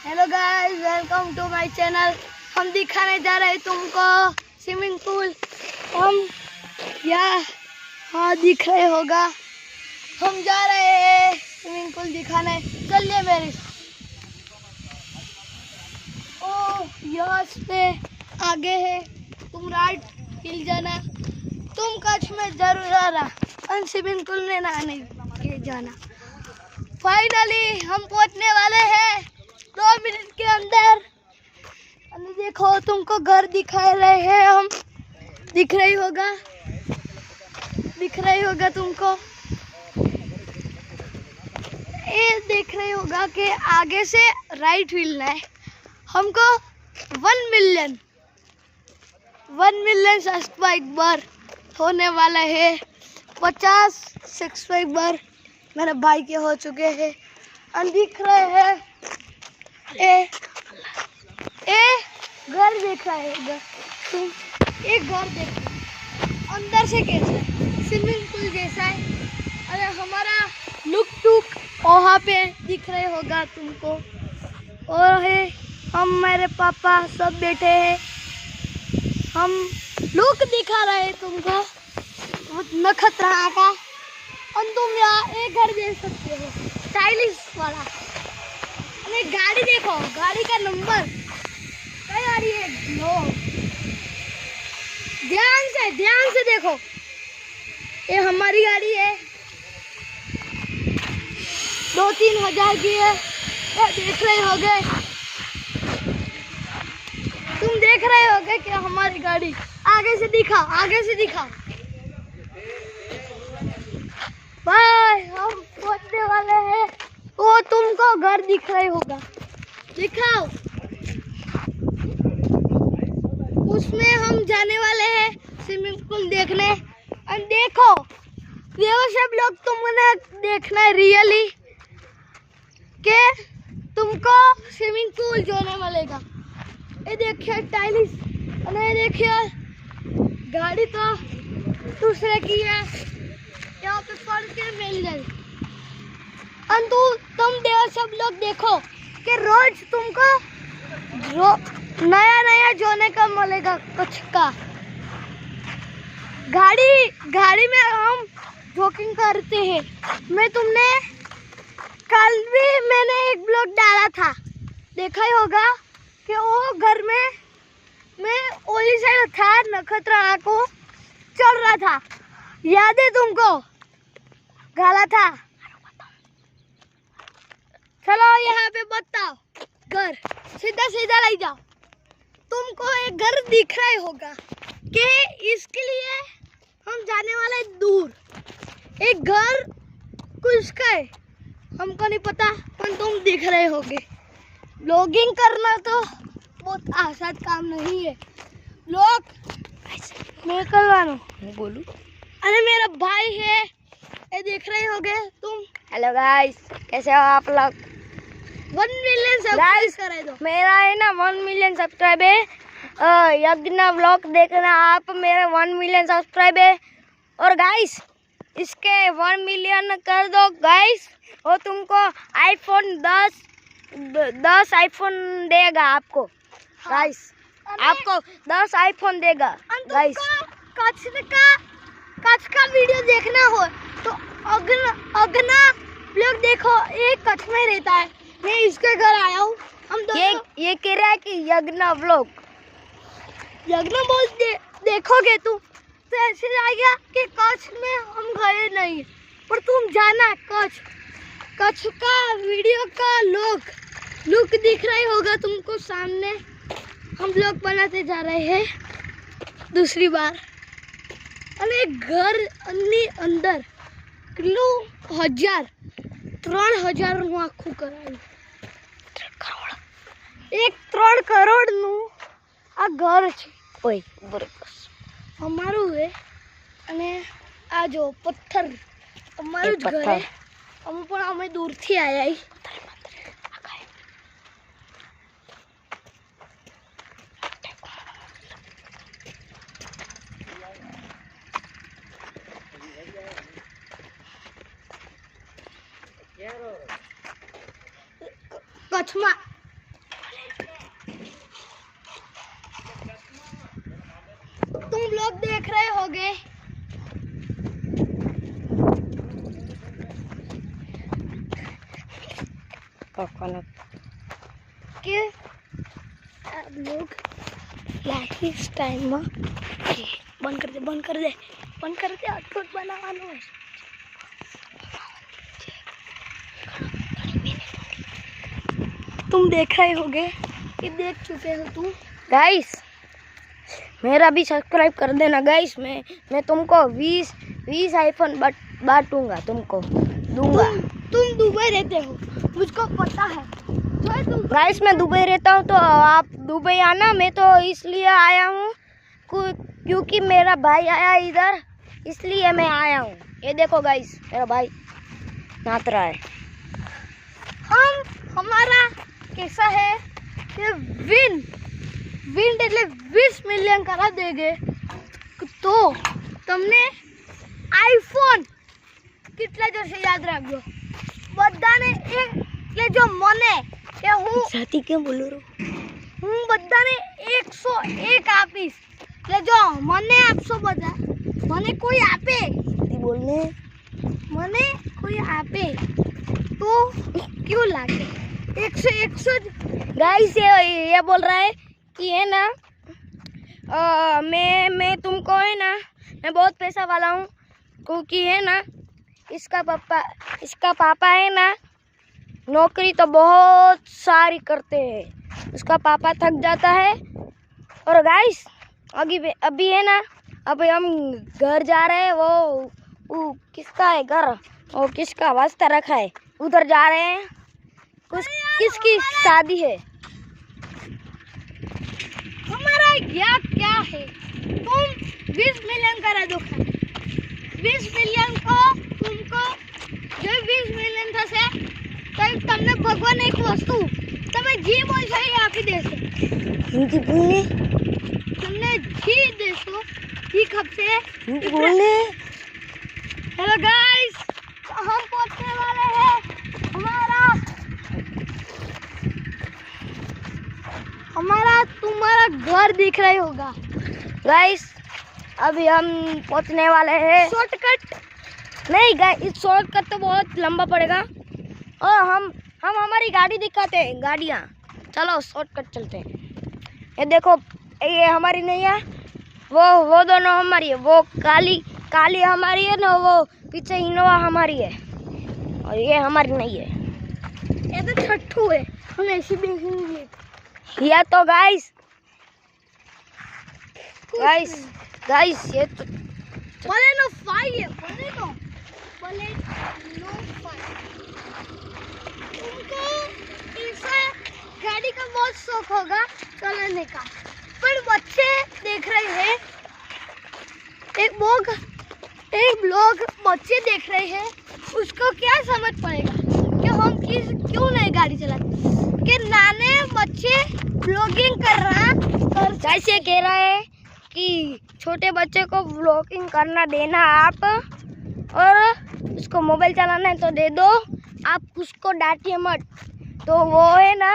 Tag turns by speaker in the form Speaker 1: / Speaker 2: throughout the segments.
Speaker 1: Hello guys, welcome to my channel. हम दिखाने जा रहे हैं तुमको स्विमिंग पूल। हम हाँ दिख रहे होगा, हम जा रहे हैं स्विमिंग पूल दिखाने। चलिए मेरे यस पे आगे है, तुम राइट हिल जाना। तुम कच्छ में जरूर आना और स्विमिंग पूल में नहाने के जाना। फाइनली हम पहुंचने वाले हैं 2 मिनट के अंदर। देखो तुमको घर दिखा रहे हैं हम, दिख रही होगा तुमको। ये देख रही होगा कि आगे से राइट हिलना है हमको। 1 मिलियन सब्सक्राइबर होने वाला है। 50 सब्सक्राइबर मेरे भाई के हो चुके हैं। और दिख रहे हैं घर देख रहा है तुम, एक घर देख अंदर से कैसा है, स्विमिंग पूल जैसा है। अरे हमारा लुक टुक वहाँ पे दिख रहे होगा तुमको। और है हम, मेरे पापा सब बैठे हैं। हम लुक दिखा रहे हैं तुमको नखत्रा का। और तुम यहाँ एक घर देख सकते हो, स्टाइलिश वाला। अरे गाड़ी देखो, गाड़ी का नंबर क्या आ रही है। लो ध्यान से देखो, ये हमारी गाड़ी है। 2-3 हजार की है। ये देख रहे होगे, तुम देख रहे होगे कि हमारी गाड़ी। आगे से दिखा भाई, हम पहुंचने वाले हैं। वो तुमको घर दिख रहे होगा, दिखाओ। उसमें हम जाने वाले हैं स्विमिंग पूल देखने। और देखो ये सब लोग तुमने देखना है रियली के तुमको स्विमिंग पूल जोने मिलेगा। ये देखिए स्टाइलिश, और ये देखिए गाड़ी तो दूसरे की है। यहाँ पे पड़ के मिल जाए। और तुम सब लोग देखो कि रोज तुमको नया जोने का मिलेगा कुछ का। गाड़ी में हम वॉकिंग करते हैं। मैंने एक ब्लॉग डाला था, देखा ही होगा कि वो घर में मैं ओली से था, नखत्रा को चल रहा था। याद है तुमको? गाला था। चलो यहाँ पे बताओ, घर सीधा ले जाओ। तुमको एक घर दिख रहा होगा कि इसके लिए हम जाने वाले दूर। एक घर किसका है हमको नहीं पता, पर तुम दिख रहे होगे। ब्लॉगिंग करना तो बहुत आसान काम नहीं है। लोग मैं करवानो बोलूं। अरे मेरा भाई है, ये देख रहे होगे तुम।
Speaker 2: हेलो गाइस, कैसे हो आप लोग?
Speaker 1: 1 मिलियन सब्सक्राइब करे दो।
Speaker 2: मेरा है ना 1 मिलियन सब्सक्राइब है। यज्ञ व्लॉग देखना आप, मेरा 1 मिलियन सब्सक्राइब है। और गाइस इसके 1 मिलियन कर दो गाइस, वो तुमको आईफोन 10 आईफोन देगा आपको। गाइस आपको 10 आईफोन देगा गाइस।
Speaker 1: कच्छ का वीडियो देखना हो तो अगना लोग देखो, एक कच्छ में रहता है। मैं इसके घर आया हूँ। हम
Speaker 2: ये कह रहा है कि यज्ञ व्लॉग
Speaker 1: बोल देखोगे तुम तो ऐसे जाएगा कि कच्छ में हम गए नहीं, पर तुम जाना कच्छ का वीडियो का लुक दिख रहा होगा तुमको सामने। हम लोग बनाते जा रहे हैं दूसरी बार। अरे घर अंदर किलो 3,000 નું આખું કરાયું। 3 કરોડ નું આ ઘર છે।
Speaker 2: ઓય બરોબર
Speaker 1: અમારું હે। અને આ જો પથ્થર અમારું જ ઘર હે। અમે દૂરથી આયા હી। કચ્છમાં ब्लॉग देख रहे होगे। कि आप लोग लाइक इस टाइम में बंद कर दे आउटपुट बनावानो है। तुम देख रहे होगे कि देख चुके हो तुम।
Speaker 2: गाइस मेरा भी सब्सक्राइब कर देना गाइस। मैं तुमको 20 आईफोन बांटूंगा, तुमको दूंगा।
Speaker 1: तुम दुबई रहते हो, मुझको पता है।
Speaker 2: गाइस मैं दुबई रहता हूँ, तो आप दुबई आना। मैं तो इसलिए आया हूँ क्योंकि मेरा भाई आया इधर, इसलिए मैं आया हूँ। ये देखो गाइस, मेरा भाई नाच रहा है।
Speaker 1: हमारा कैसा है कि विन એટલે 20 મિલિયન કરા દેગે તો તમને આઈફોન કેટલા જશે યાદ રાખજો બધાને। એટલે જો મને કે હું
Speaker 2: સાથી કેમ બોલો રો,
Speaker 1: હું બધાને 101 આપીશ। એટલે જો મને આપશો બધા, મને કોઈ આપે,
Speaker 2: બોલને
Speaker 1: મને કોઈ આપે तो क्यों लागे 101।
Speaker 2: गाइस ये बोल रहा है कि है ना मैं तुमको है ना, मैं बहुत पैसा वाला हूँ, क्योंकि है ना इसका पापा है ना नौकरी तो बहुत सारी करते हैं, उसका पापा थक जाता है। और गाइस अभी है ना, अभी हम घर जा रहे हैं। वो किसका है घर, वो किसका वास्ता रखा है, उधर जा रहे हैं। किसकी शादी है।
Speaker 1: हमारा क्या है, तुम 20 मिलियन करा दो। 20 मिलियन को तुमको जो 20 मिलियन થશે તો તમને ભગવાન એક વસ્તુ તમે જે બોલશો એ આપી દેશે।
Speaker 2: हिंदी बोलने,
Speaker 1: તમને જે દેશો એ ખપશે।
Speaker 2: हिंदी बोलने।
Speaker 1: हेलो गाइस, हम पहुंचने वाले हैं। हमारा तुम्हारा घर दिख रहा होगा
Speaker 2: गाइस। अभी हम पहुंचने वाले हैं।
Speaker 1: शॉर्टकट
Speaker 2: नहीं गाइस, इस शॉर्टकट तो बहुत लंबा पड़ेगा, और हम हमारी गाड़ी दिखाते हैं, गाड़ियाँ। चलो शॉर्टकट चलते हैं। ये देखो, ये हमारी नहीं है, वो दोनों हमारी है। वो काली हमारी है ना, वो पीछे इनोवा हमारी है, और ये हमारी नहीं है।
Speaker 1: ये तो छट्टू है, हम ऐसी देखेंगे।
Speaker 2: या तो गाइस ये तो
Speaker 1: बलेनो 5 है, बलेनो 5। तुमको ऐसा गाड़ी का बहुत शौक होगा चलाने का, पर बच्चे देख रहे हैं, एक ब्लॉग बच्चे देख रहे हैं, उसको क्या समझ पड़ेगा कि हम क्यों नहीं गाड़ी चलाते। कि नाने बच्चे ब्लॉगिंग कर रहा, और
Speaker 2: जैसे कह रहा है कि छोटे बच्चे को ब्लॉगिंग करना देना आप, और उसको मोबाइल चलाना है तो दे दो, आप उसको डांटिए मत। तो वो है ना,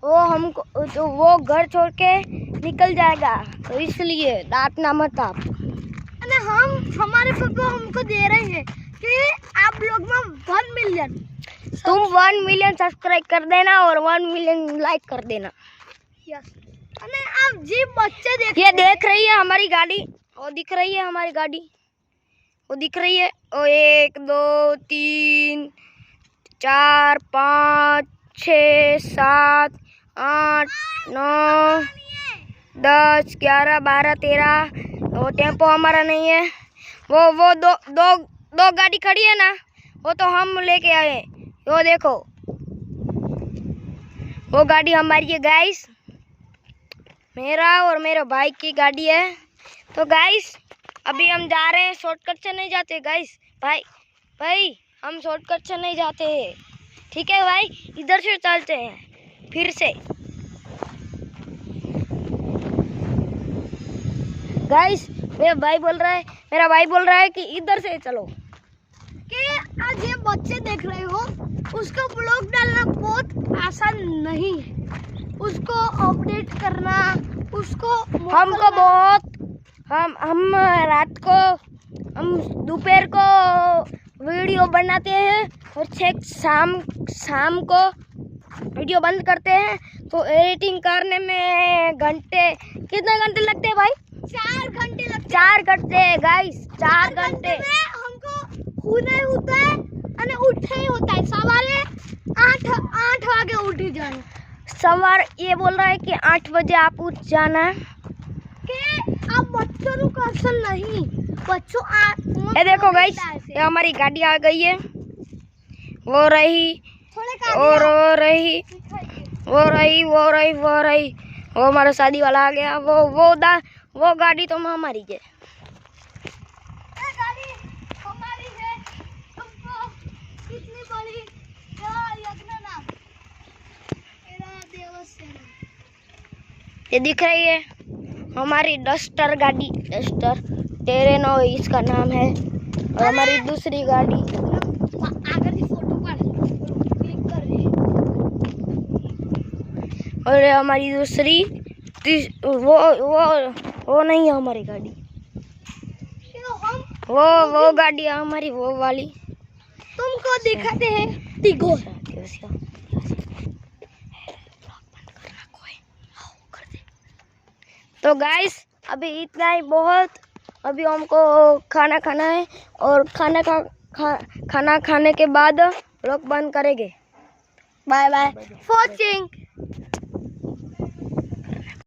Speaker 2: वो घर छोड़ के निकल जाएगा, तो इसलिए डांटना मत आप।
Speaker 1: हमारे पापा हमको दे रहे हैं कि आप लोग में 1 मिलियन,
Speaker 2: तुम 1 मिलियन सब्सक्राइब कर देना और 1 मिलियन लाइक कर देना।
Speaker 1: यस। अने आप जी बच्चे
Speaker 2: देख रही है हमारी गाड़ी, वो दिख रही है हमारी गाड़ी, वो दिख रही है। ओ 1 2 3 4 5 6 7 8 9 10 11 12 13। वो टेम्पो हमारा नहीं है। वो दो गाड़ी खड़ी है ना, वो तो हम लेके आए हैं। वो देखो, वो गाड़ी हमारी है गाइस, मेरा और मेरे भाई की गाड़ी है। तो गाइस अभी हम जा रहे हैं, शॉर्टकट से नहीं जाते गाइस। भाई हम शॉर्टकट से नहीं जाते हैं, ठीक है भाई, इधर से चलते हैं फिर से। गाइस मेरा भाई बोल रहा है कि इधर से चलो।
Speaker 1: कि आज ये बच्चे देख रहे हो, उसको ब्लॉग डालना बहुत आसान नहीं है, उसको अपडेट करना, उसको
Speaker 2: हम रात को हम दोपहर को वीडियो बनाते हैं और छः शाम को वीडियो बंद करते हैं। तो एडिटिंग करने में कितने घंटे लगते हैं भाई?
Speaker 1: 4 घंटे लगते
Speaker 2: 4 घंटे गाइस, 4 घंटे
Speaker 1: में हमको खुले होता है અને ઉઠે होता है। सवारे 8 वागे उठ जाना।
Speaker 2: सवार ये बोल रहा है कि 8 बजे आप उठ जाना है
Speaker 1: कि आप बच्चों को असल नहीं बच्चों
Speaker 2: ये देखो गाइस, ये हमारी गाड़ी आ गई है। वो रही और वो रही वो हमारा शादी वाला आ गया। वो गाड़ी तो हमारी है।
Speaker 1: गाड़ी हमारी है। तुमको कितनी बड़ी यज्ञनाम मेरा देवसेना
Speaker 2: ये दिख रही है हमारी डस्टर गाड़ी, डस्टर टेरेनो इसका नाम है। और हमारी दूसरी गाड़ी
Speaker 1: आगे की फोटो पर क्लिक कर रही है।
Speaker 2: और ये हमारी दूसरी वो नहीं है हमारी गाड़ी। वो गाड़ी है हमारी, वो वाली
Speaker 1: तुमको दिखाते हैं टिगोर।
Speaker 2: तो गाइस अभी इतना ही बहुत। अभी हमको खाना खाना है और खाना खाने के बाद लोग बंद करेंगे। Bye bye for watching.